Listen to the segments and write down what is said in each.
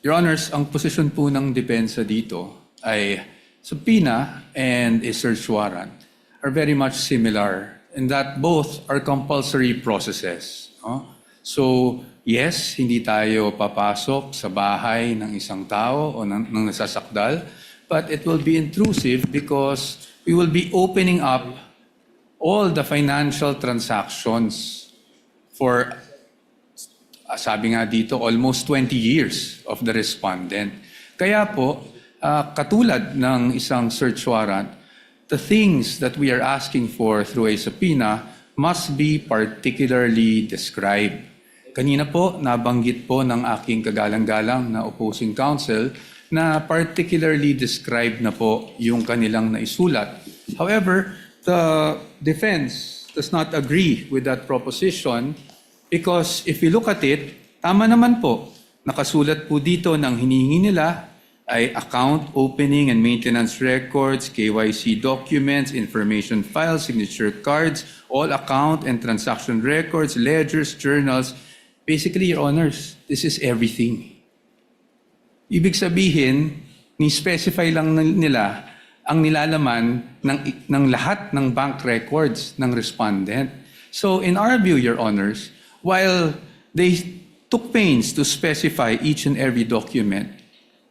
Your Honors, ang posisyon po ng depensa dito ay subpoena and a search warrant are very much similar in that both are compulsory processes. No? So, yes, hindi tayo papasok sa bahay ng isang tao o ng nasasakdal, but it will be intrusive because we will be opening up all the financial transactions for, sabi nga dito, almost 20 years of the respondent. Kaya po, katulad ng isang search warrant, the things that we are asking for through a subpoena must be particularly described. Kanina po, nabanggit po ng aking kagalang-galang na opposing counsel na particularly described na po yung kanilang naisulat. However, the defense does not agree with that proposition because if you look at it, tama naman po, nakasulat po dito ng hinihingi nila ay account opening and maintenance records, KYC documents, information files, signature cards, all account and transaction records, ledgers, journals. Basically, Your Honors, this is everything. Ibig sabihin, ni-specify lang nila ang nilalaman ng lahat ng bank records ng respondent. So in our view, Your Honors, while they took pains to specify each and every document,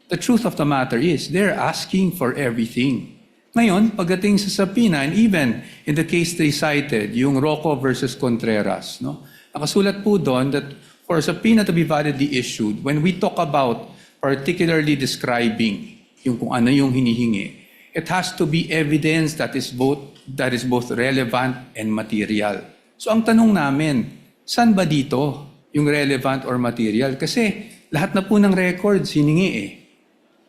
the truth of the matter is they're asking for everything. Ngayon, pagdating sa subpoena, and even in the case they cited, yung Rocco versus Contreras, no? Nakasulat po doon that for a subpoena to be validly issued, when we talk about particularly describing yung kung ano yung hinihingi, it has to be evidence that is both relevant and material. So ang tanong namin, saan ba dito yung relevant or material? Kasi lahat na po ng records hiningi eh.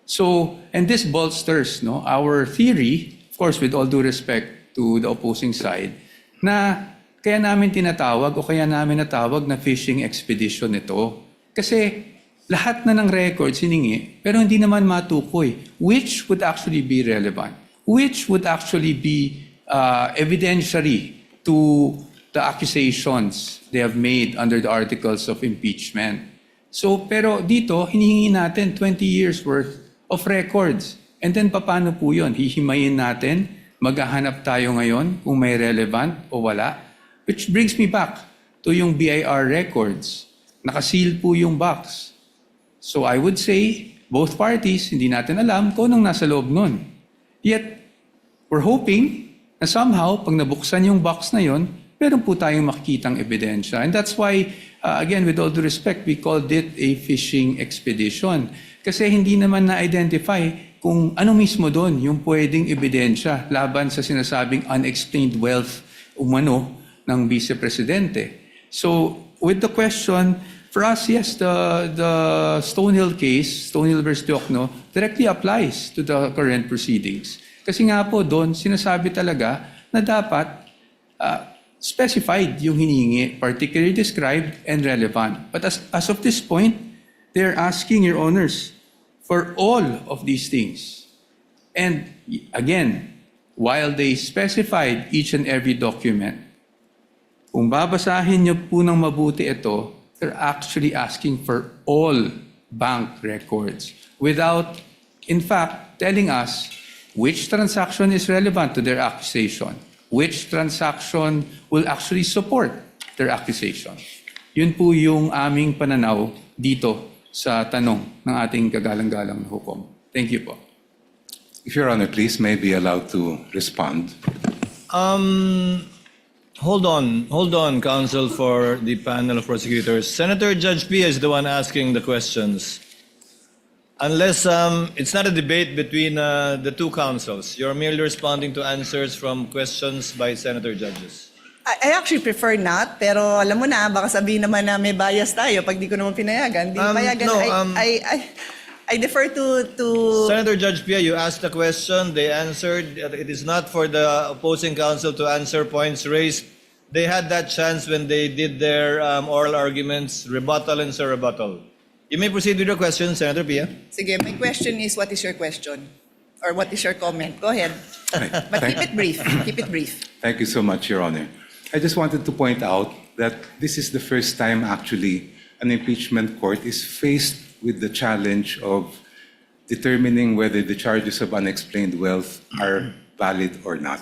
So, and this bolsters our theory, of course with all due respect to the opposing side, na kaya namin tinatawag o kaya namin natawag na fishing expedition ito. Kasi lahat na ng records hiningi, pero hindi naman matukoy which would actually be relevant, which would actually be evidentiary to the accusations they have made under the articles of impeachment. So, pero dito, hinihingi natin 20 years worth of records. And then, paano po yun? Hihimayin natin, maghahanap tayo ngayon kung may relevant o wala. Which brings me back to yung BIR records. Nakaseal po yung box. So I would say, both parties, hindi natin alam kung anong nasa loob nun. Yet, we're hoping na somehow, pag nabuksan yung box na yon, meron po tayong makikitang ebidensya. And that's why, again, with all due respect, we called it a fishing expedition. Kasi hindi naman na-identify kung ano mismo doon yung pwedeng ebidensya laban sa sinasabing unexplained wealth umano ng Vice Presidente. So, with the question, for us, yes, the Stonehill case, Stonehill versus Diokno, directly applies to the current proceedings. Kasi nga po doon, sinasabi talaga na dapat specified yung hiningi, particularly described and relevant. But as of this point, they're asking, Your Honors, for all of these things. And again, while they specified each and every document, kung babasahin niyo po ng mabuti ito, they're actually asking for all bank records without, in fact, telling us which transaction is relevant to their accusation, which transaction will actually support their accusation. Yun po yung aming pananaw dito sa tanong ng ating kagalang-galang na hukom. Thank you po. If Your Honor, please, may be allowed to respond. Hold on, counsel for the panel of prosecutors. Senator Judge Pia is the one asking the questions. Unless it's not a debate between the two counsels, you're merely responding to answers from questions by senator judges. I actually prefer not, pero alam mo na, baka sabihin naman na may bias tayo pag di ko naman pinayagan. Di payagan. no, I defer to... Senator Judge Pia, you asked the question, they answered. It is not for the opposing counsel to answer points raised. They had that chance when they did their oral arguments, rebuttal and surrebuttal. You may proceed with your question, Senator Pia. Sige, my question is, what is your question? Or what is your comment? Go ahead. Right. But keep it brief. Keep it brief. Thank you so much, Your Honor. I just wanted to point out that this is the first time actually an impeachment court is faced with the challenge of determining whether the charges of unexplained wealth are valid or not.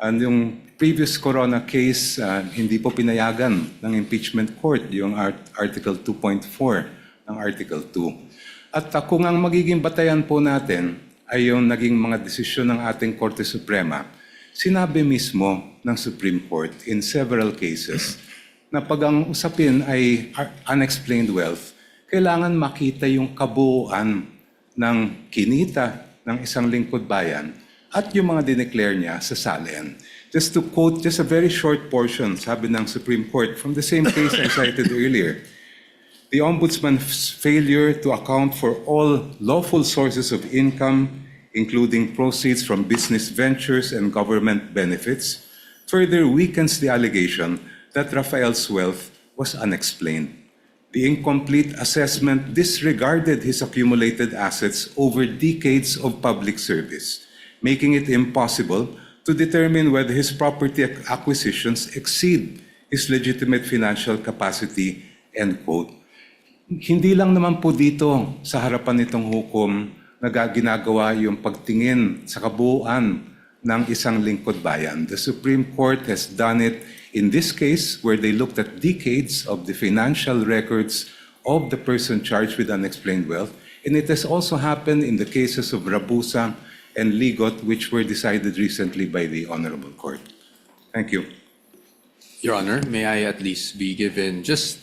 And yung previous Corona case, hindi po pinayagan ng impeachment court yung Article 2.4 ng Article 2. At kung ang magiging batayan po natin ay yung naging mga desisyon ng ating Korte Suprema, sinabi mismo ng Supreme Court in several cases na pag ang usapin ay unexplained wealth, kailangan makita yung kabuuan ng kinita ng isang lingkod bayan at yung mga dineclare niya sa salen. Just to quote just a very short portion, sabi ng Supreme Court from the same case I cited earlier, the Ombudsman's failure to account for all lawful sources of income, including proceeds from business ventures and government benefits, further weakens the allegation that Rafael's wealth was unexplained. The incomplete assessment disregarded his accumulated assets over decades of public service, making it impossible to determine whether his property acquisitions exceed his legitimate financial capacity, end quote. Hindi lang naman po dito sa harapan nitong hukom na ginagawa yung pagtingin sa kabuuan ng isang lingkod bayan. The Supreme Court has done it in this case where they looked at decades of the financial records of the person charged with unexplained wealth, and it has also happened in the cases of Rabusa and Ligot, which were decided recently by the Honorable Court. Thank you. Your Honor, may I at least be given just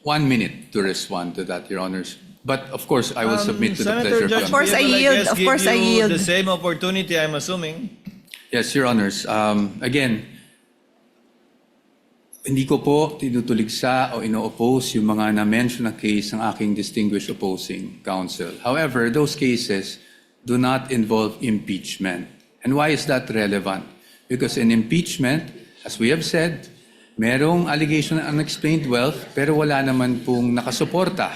1 minute to respond to that, Your Honors? But of course, I will submit to the Senator pleasure of Judge Your Of course, Honor. I will, yield. guess, Of course, I give you yield. the same opportunity, I'm assuming. Yes, Your Honors. Again, hindi ko po tinutuligsa o ino-oppose yung mga na-mention na case ng aking distinguished opposing counsel. However, those cases do not involve impeachment. And why is that relevant? Because in impeachment, as we have said, merong allegation ng unexplained wealth pero wala naman pong nakasuporta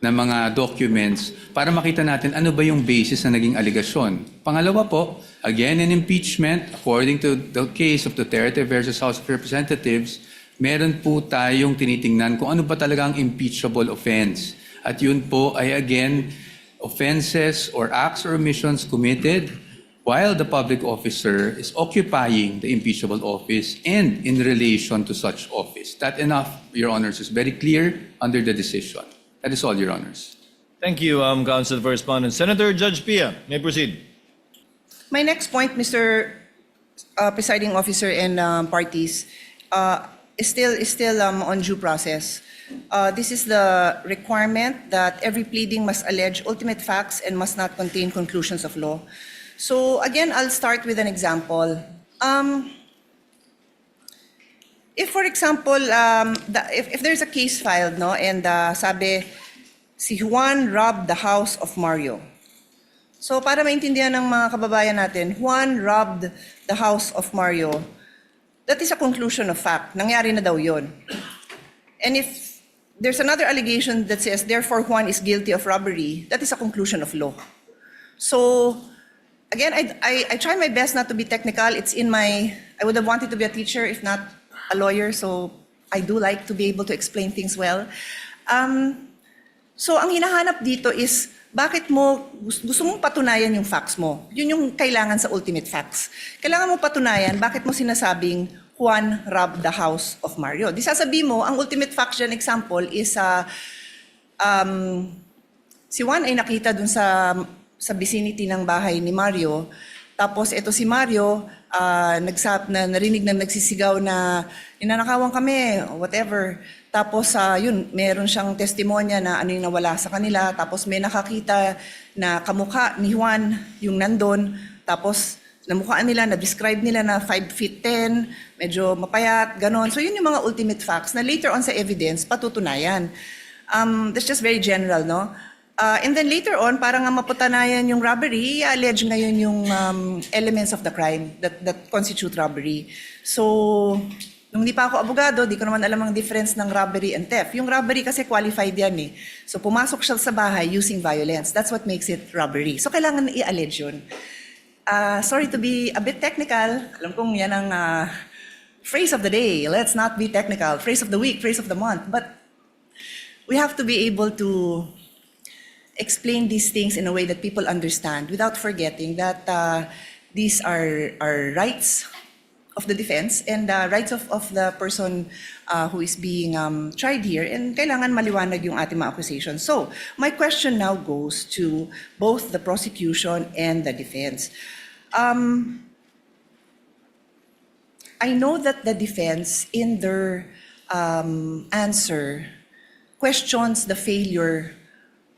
na mga documents para makita natin ano ba yung basis na naging aligasyon. Pangalawa po, again in impeachment, according to the case of Duterte versus House of Representatives, meron po tayong tinitingnan kung ano ba talaga ang impeachable offense. At yun po ay again, offenses or acts or omissions committed while the public officer is occupying the impeachable office and in relation to such office. That enough, Your Honors, is very clear under the decision. That is all, Your Honors. Thank you, Counsel for Respondent. Senator Judge Pia, may proceed. My next point, Mr. Presiding Officer and parties, is still on due process. This is the requirement that every pleading must allege ultimate facts and must not contain conclusions of law. So again, I'll start with an example. If, for example, if there's a case filed, no, and sabi, si Juan robbed the house of Mario. So para maintindihan ng mga kababayan natin, Juan robbed the house of Mario. That is a conclusion of fact. Nangyari na daw yun. And if there's another allegation that says, therefore Juan is guilty of robbery, that is a conclusion of law. So, again, I try my best not to be technical. I would have wanted to be a teacher if not a lawyer, so I do like to be able to explain things well. So, ang hinahanap dito is, bakit mo, gusto mong patunayan yung facts mo. Yun yung kailangan sa ultimate facts. Kailangan mo patunayan, bakit mo sinasabing Juan robbed the house of Mario. Di sasabihin mo, ang ultimate fact dyan example is si Juan ay nakita dun sa vicinity ng bahay ni Mario. Tapos ito si Mario, narinig na nagsisigaw na ninanakawan kami, whatever. Tapos yun, meron siyang testimonya na ano yung nawala sa kanila. Tapos may nakakita na kamukha ni Juan yung nandun. Tapos namukhaan nila, na-describe nila na 5 feet 10, medyo mapayat, ganon. So yun yung mga ultimate facts na later on sa evidence, patutunayan. That's just very general, no? And then later on, para nga mapatunayan yung robbery, i-allege ngayon yung elements of the crime that constitute robbery. So, nung di pa ako abogado, di ko naman alam ang difference ng robbery and theft. Yung robbery kasi qualified yan eh. So pumasok siya sa bahay using violence. That's what makes it robbery. So kailangan i-allege yun. Sorry to be a bit technical. Alam kong yan ang phrase of the day. Let's not be technical. Phrase of the week, phrase of the month. But we have to be able to explain these things in a way that people understand without forgetting that these are rights of the defense and rights of the person who is being tried here, and kailangan maliwanag yung ating mga accusations. So, my question now goes to both the prosecution and the defense. I know that the defense, in their answer, questions the failure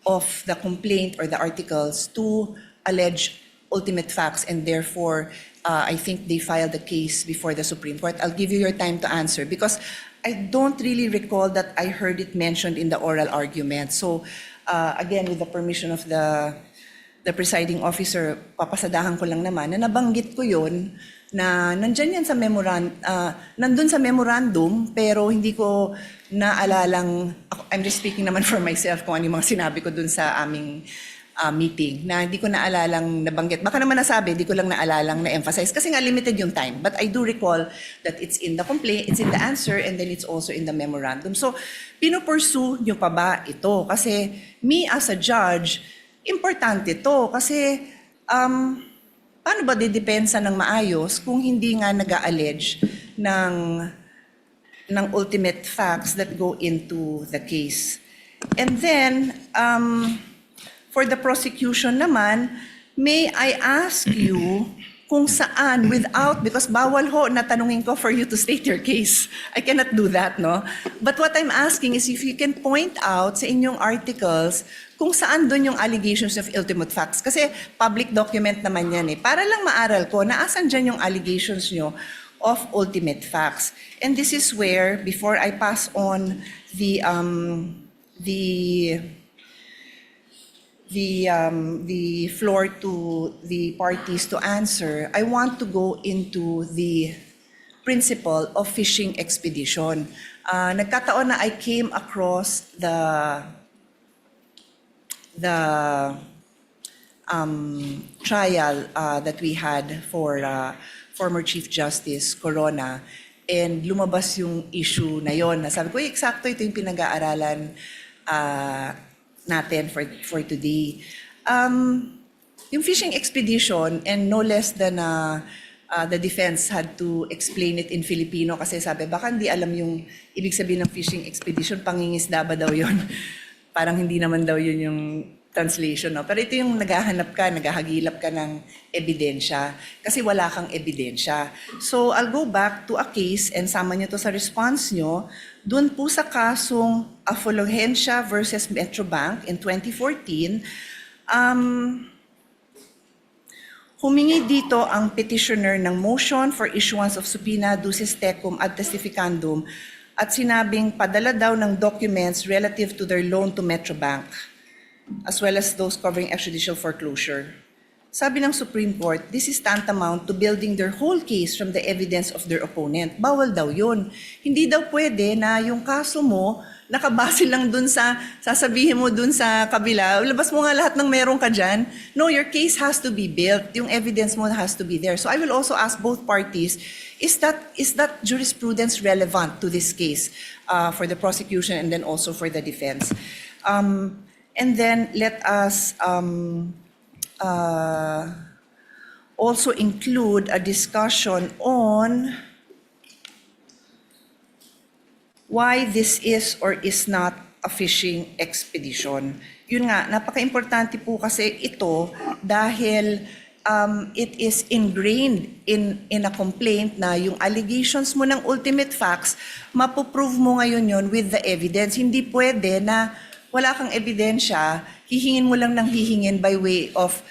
of the complaint or the articles to allege ultimate facts, and therefore, I think they filed the case before the Supreme Court. I'll give you your time to answer because I don't really recall that I heard it mentioned in the oral argument. So, again, with the permission of the presiding officer, papasadahan ko lang naman na nabanggit ko yun na nandyan yan sa nandun sa memorandum, pero hindi ko naalalang, I'm just speaking naman for myself kung ano yung mga sinabi ko dun sa aming meeting, na hindi ko naalalang nabanggit. Baka naman nasabi, hindi ko lang naalalang na-emphasize kasi nga limited yung time. But I do recall that it's in the complaint, it's in the answer, and then it's also in the memorandum. So, pinupursue nyo pa ba ito? Kasi me as a judge, importante to kasi paano ba didepensa ng maayos kung hindi nga nag-a-allege ng ultimate facts that go into the case. And then, for the prosecution naman, may I ask you kung saan because bawal ho na tanungin ko for you to state your case. I cannot do that, no? But what I'm asking is if you can point out sa inyong articles kung saan doon yung allegations of ultimate facts. Kasi public document naman yan eh. Para lang maaral ko, naasan dyan yung allegations nyo of ultimate facts. And this is where, before I pass on the floor to the parties to answer, I want to go into the principle of fishing expedition. Nagkataon na I came across the trial that we had for former Chief Justice Corona, and lumabas yung issue na yon. Sabi ko, eksakto ito yung pinag-aaralan natin for today. Yung fishing expedition, and no less than the defense had to explain it in Filipino kasi sabi, baka hindi alam yung ibig sabihin ng fishing expedition, pangingisda ba daw yun? Parang hindi naman daw yun yung translation, no? Pero ito yung naghahagilap ka ng ebidensya kasi wala kang ebidensya. So I'll go back to a case and sama nyo to sa response nyo. Doon po sa kasong Afluencia versus Metrobank in 2014, humingi dito ang petitioner ng motion for issuance of subpoena ducis tecum ad testificandum at sinabing padala daw ng documents relative to their loan to Metrobank, as well as those covering extrajudicial foreclosure. Sabi ng Supreme Court, this is tantamount to building their whole case from the evidence of their opponent. Bawal daw yun. Hindi daw pwede na yung kaso mo, nakabase lang dun sa, sasabihin mo dun sa kabila, labas mo nga lahat ng meron ka dyan. No, your case has to be built. Yung evidence mo has to be there. So I will also ask both parties, is that jurisprudence relevant to this case for the prosecution and then also for the defense? And then let us also include a discussion on why this is or is not a fishing expedition. Yun nga, napaka-importante po kasi ito dahil it is ingrained in a complaint na yung allegations mo ng ultimate facts, mapoprove mo ngayon yun with the evidence. Hindi pwede na wala kang ebidensya, hihingin mo lang ng hihingin by way of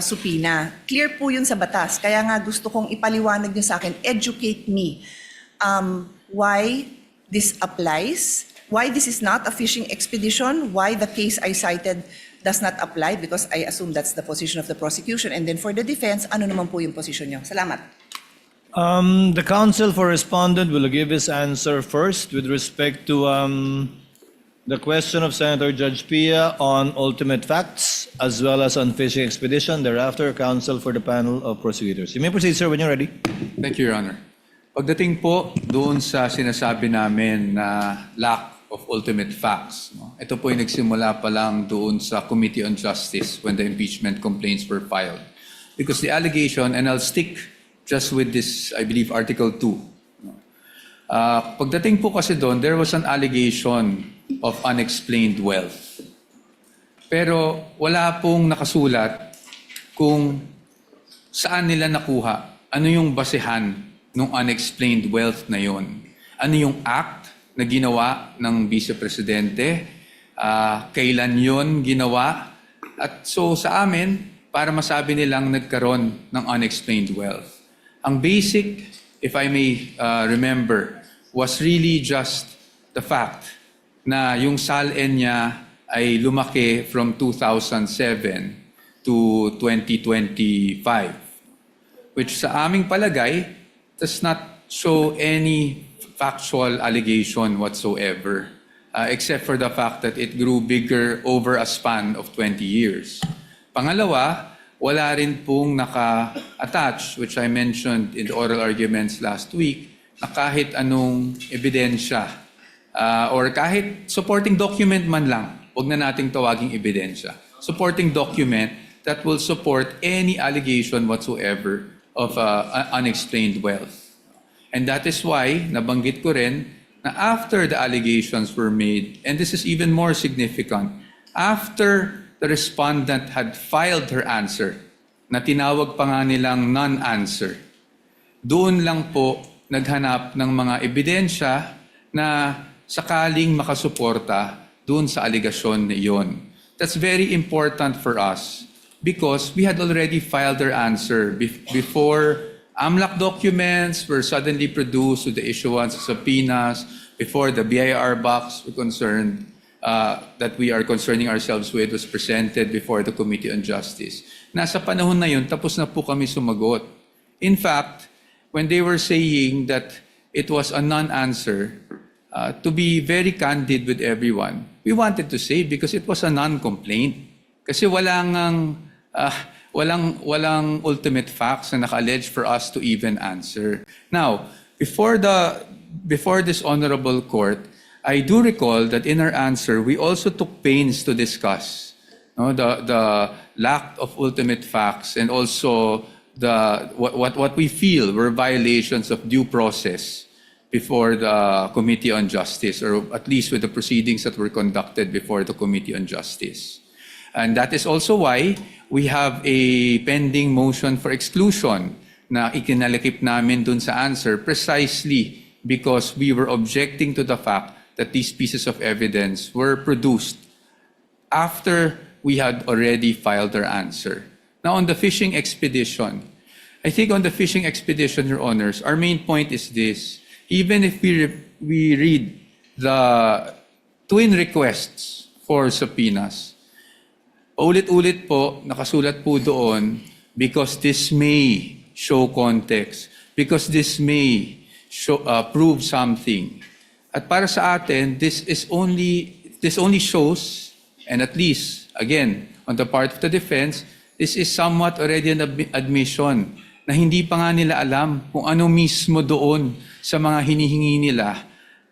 subpoena. Clear po yun sa batas. Kaya nga gusto kong ipaliwanag nyo sa akin, educate me why this applies, why this is not a fishing expedition, why the case I cited does not apply, because I assume that's the position of the prosecution. And then for the defense, ano naman po yung position nyo? Salamat. The counsel for respondent will give his answer first with respect to the question of Senator Judge Pia on ultimate facts as well as on fishing expedition. Thereafter, counsel for the panel of prosecutors. You may proceed, sir, when you're ready. Thank you, Your Honor. Pagdating po doon sa sinasabi namin na lack of ultimate facts. No? Ito po yung nagsimula pa lang doon sa Committee on Justice when the impeachment complaints were filed. Because the allegation, and I'll stick just with this, I believe, Article 2. No? Pagdating po kasi doon, there was an allegation of unexplained wealth. Pero wala pong nakasulat kung saan nila nakuha, ano yung basehan ng unexplained wealth na yon. Ano yung act na ginawa ng Vice Presidente, kailan yon ginawa, at so sa amin, para masabi nilang nagkaroon ng unexplained wealth. Ang basic, if I may remember, was really just the fact na yung SALN niya ay lumaki from 2007 to 2025, which sa aming palagay does not show any factual allegation whatsoever, except for the fact that it grew bigger over a span of 20 years. Pangalawa, wala rin pong naka-attach, which I mentioned in the oral arguments last week, na kahit anong ebidensya or kahit supporting document man lang, huwag na nating tawaging ebidensya, supporting document that will support any allegation whatsoever of unexplained wealth. And that is why, nabanggit ko rin, na after the allegations were made, and this is even more significant, after the respondent had filed her answer, na tinawag pa nga nilang non-answer, doon lang po naghanap ng mga ebidensya na sakaling makasuporta doon sa aligasyon na iyon. That's very important for us because we had already filed our answer before AMLAC documents were suddenly produced with the issuance of subpoenas, before the BIR box were concerned, that we are concerning ourselves with was presented before the Committee on Justice. Nasa panahon na yun, tapos na po kami sumagot. In fact, when they were saying that it was a non-answer, to be very candid with everyone, we wanted to say because it was a non-complaint. Kasi walang ultimate facts na naka-allege for us to even answer. Now, before this honorable court, I do recall that in our answer, we also took pains to discuss the lack of ultimate facts and also what we feel were violations of due process before the Committee on Justice, or at least with the proceedings that were conducted before the Committee on Justice. And that is also why we have a pending motion for exclusion na ikinalakip namin dun sa answer precisely because we were objecting to the fact that these pieces of evidence were produced after we had already filed our answer. Now, on the fishing expedition, I think on the fishing expedition, Your Honors, our main point is this. Even if we read the twin requests for subpoenas, ulit-ulit po, nakasulat po doon, because this may show context, because this may show, prove something. At para sa atin, this only shows, and at least, again, on the part of the defense, this is somewhat already an admission na hindi pa nga nila alam kung ano mismo doon sa mga hinihingi nila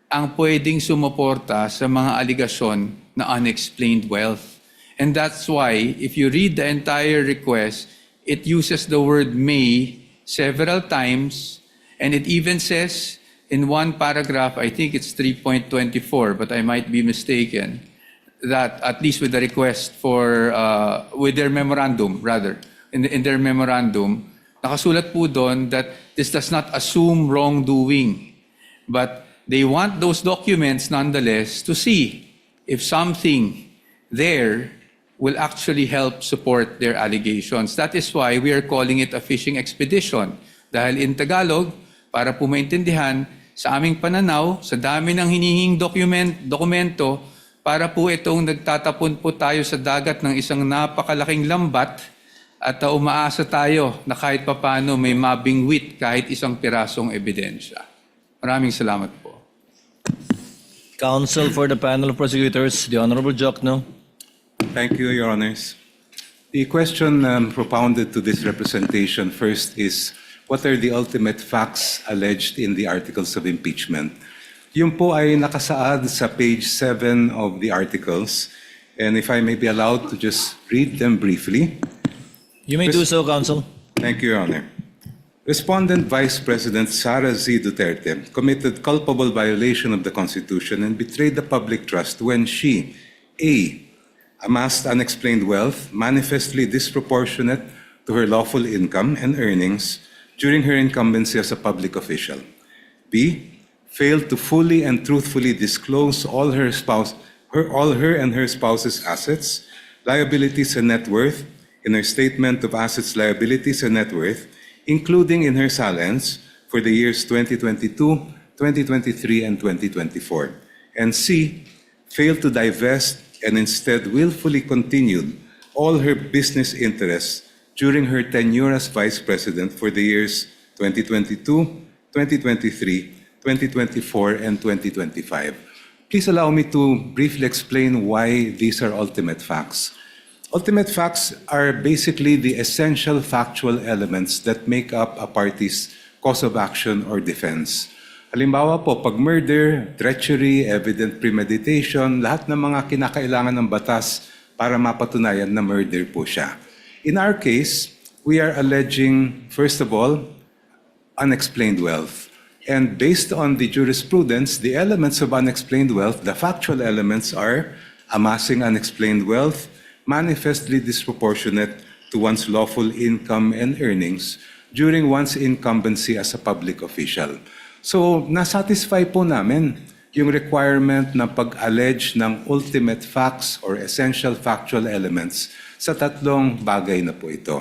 ang pwedeng sumuporta sa mga aligasyon na unexplained wealth. And that's why, if you read the entire request, it uses the word may several times, and it even says in one paragraph, I think it's 3.24, but I might be mistaken, that at least with the request for, with their memorandum, rather, in their memorandum, nakasulat po doon that this does not assume wrongdoing, but they want those documents nonetheless to see if something there will actually help support their allegations. That is why we are calling it a fishing expedition. Dahil in Tagalog, para po maintindihan, sa aming pananaw, sa dami ng hinihing dokumento, para po itong nagtatapon po tayo sa dagat ng isang napakalaking lambat at umaasa tayo na kahit papano may mabingwit kahit isang pirasong ebidensya. Maraming salamat po. Counsel for the panel of prosecutors, the Honorable Jokno. Thank you, Your Honors. The question propounded to this representation first is, what are the ultimate facts alleged in the articles of impeachment? Yun po ay nakasaad sa page 7 of the articles. And if I may be allowed to just read them briefly. You may do so, counsel. Thank you, Your Honor. Respondent Vice President Sara Z. Duterte committed culpable violation of the Constitution and betrayed the public trust when she, A, amassed unexplained wealth manifestly disproportionate to her lawful income and earnings during her incumbency as a public official. B, failed to fully and truthfully disclose all her and her spouse's assets, liabilities, and net worth in her statement of assets, liabilities, and net worth, including in her salens for the years 2022, 2023, and 2024. And C, failed to divest and instead willfully continued all her business interests during her tenure as Vice President for the years 2022, 2023, 2024, and 2025. Please allow me to briefly explain why these are ultimate facts. Ultimate facts are basically the essential factual elements that make up a party's cause of action or defense. Halimbawa po, pag murder, treachery, evident premeditation, lahat ng mga kinakailangan ng batas para mapatunayan na murder po siya. In our case, we are alleging, first of all, unexplained wealth. And based on the jurisprudence, the elements of unexplained wealth, the factual elements are amassing unexplained wealth, manifestly disproportionate to one's lawful income and earnings during one's incumbency as a public official. So, nasatisfy po namin yung requirement na pag-allege ng ultimate facts or essential factual elements sa tatlong bagay na po ito.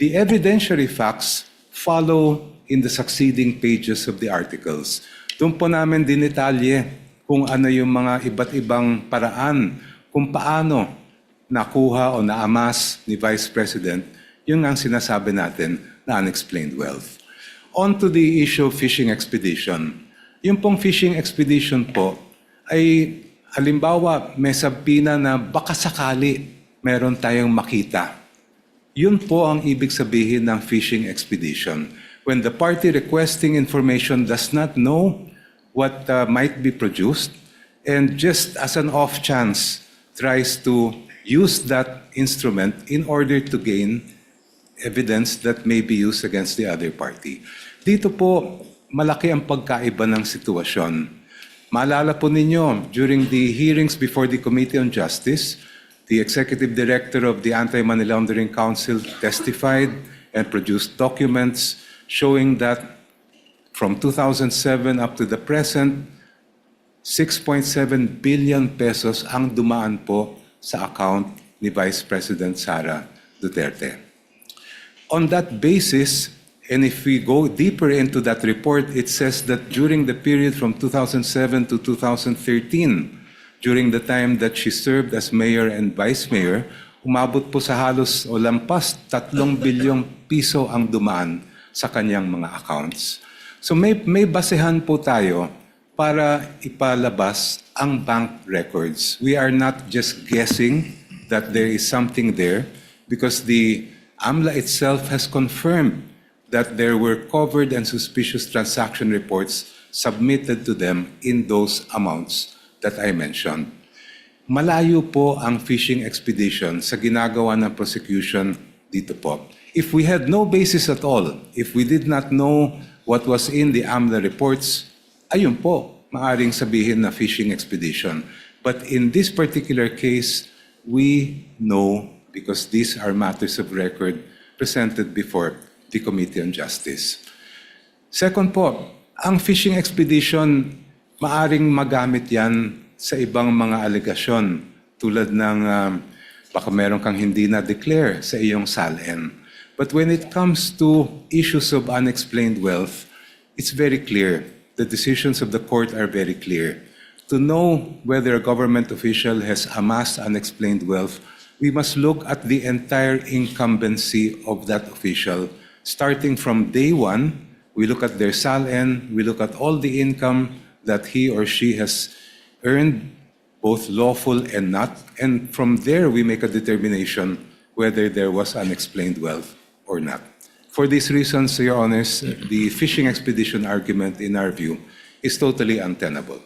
The evidentiary facts follow in the succeeding pages of the articles. Doon po namin dinetalye kung ano yung mga iba't ibang paraan kung paano nakuha o naamas ni Vice President yung ang sinasabi natin na unexplained wealth. On to the issue of fishing expedition. Yung pong fishing expedition po ay halimbawa may sabina na baka sakali meron tayong makita. Yun po ang ibig sabihin ng fishing expedition. When the party requesting information does not know what might be produced and just as an off chance tries to use that instrument in order to gain evidence that may be used against the other party. Dito po, malaki ang pagkaiba ng sitwasyon. Maalala po ninyo, during the hearings before the Committee on Justice, the Executive Director of the Anti-Money Laundering Council testified and produced documents showing that from 2007 up to the present, 6.7 billion pesos ang dumaan po sa account ni Vice President Sara Duterte. On that basis, and if we go deeper into that report, it says that during the period from 2007 to 2013, during the time that she served as mayor and vice mayor, umabot po sa halos o lampas 3 bilyong piso ang dumaan sa kanyang mga accounts. So may basehan po tayo para ipalabas ang bank records. We are not just guessing that there is something there because the AMLA itself has confirmed that there were covered and suspicious transaction reports submitted to them in those amounts that I mentioned. Malayo po ang fishing expedition sa ginagawa ng prosecution dito po. If we had no basis at all, if we did not know what was in the AMLA reports, ayun po, maaring sabihin na fishing expedition. But in this particular case, we know because these are matters of record presented before the Committee on Justice. Second po, ang fishing expedition, maaring magamit yan sa ibang mga alegasyon tulad ng baka meron kang hindi na-declare sa iyong SALN. But when it comes to issues of unexplained wealth, it's very clear. The decisions of the court are very clear. To know whether a government official has amassed unexplained wealth, we must look at the entire incumbency of that official. Starting from day one, we look at their SALN, we look at all the income that he or she has earned, both lawful and not, and from there we make a determination whether there was unexplained wealth or not. For these reasons, Your Honors, the fishing expedition argument, in our view, is totally untenable.